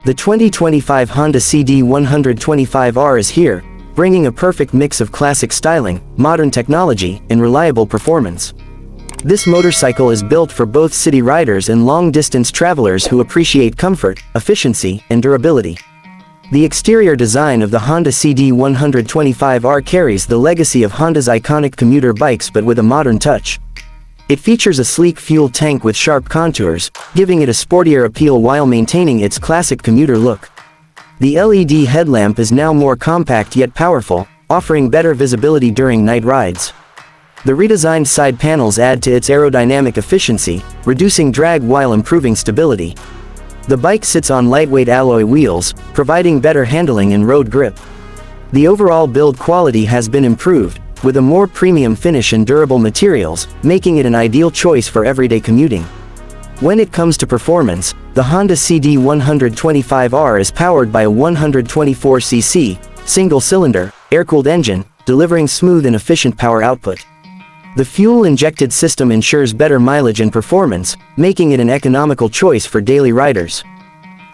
The 2025 Honda CD125R is here, bringing a perfect mix of classic styling, modern technology, and reliable performance. This motorcycle is built for both city riders and long-distance travelers who appreciate comfort, efficiency, and durability. The exterior design of the Honda CD125R carries the legacy of Honda's iconic commuter bikes but with a modern touch. It features a sleek fuel tank with sharp contours, giving it a sportier appeal while maintaining its classic commuter look. The LED headlamp is now more compact yet powerful, offering better visibility during night rides. The redesigned side panels add to its aerodynamic efficiency, reducing drag while improving stability. The bike sits on lightweight alloy wheels, providing better handling and road grip. The overall build quality has been improved, with a more premium finish and durable materials, making it an ideal choice for everyday commuting. When it comes to performance, the Honda CD125R is powered by a 124cc, single-cylinder, air-cooled engine, delivering smooth and efficient power output. The fuel-injected system ensures better mileage and performance, making it an economical choice for daily riders.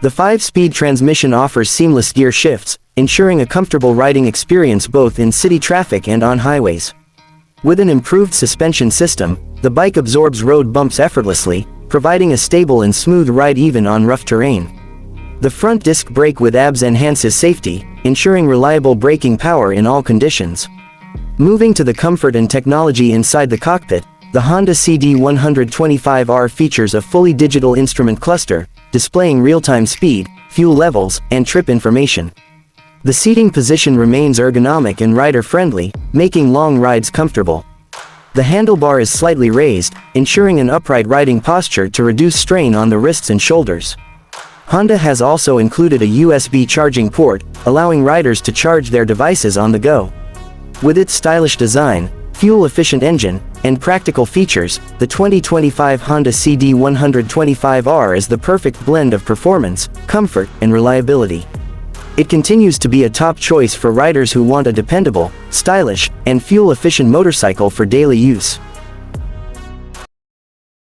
The 5-speed transmission offers seamless gear shifts, ensuring a comfortable riding experience both in city traffic and on highways. With an improved suspension system, the bike absorbs road bumps effortlessly, providing a stable and smooth ride even on rough terrain. The front disc brake with ABS enhances safety, ensuring reliable braking power in all conditions. Moving to the comfort and technology inside the cockpit, the Honda CD125R features a fully digital instrument cluster, displaying real-time speed, fuel levels, and trip information. The seating position remains ergonomic and rider-friendly, making long rides comfortable. The handlebar is slightly raised, ensuring an upright riding posture to reduce strain on the wrists and shoulders. Honda has also included a USB charging port, allowing riders to charge their devices on the go. With its stylish design, fuel-efficient engine, and practical features, the 2025 Honda CD125R is the perfect blend of performance, comfort, and reliability. It continues to be a top choice for riders who want a dependable, stylish, and fuel-efficient motorcycle for daily use.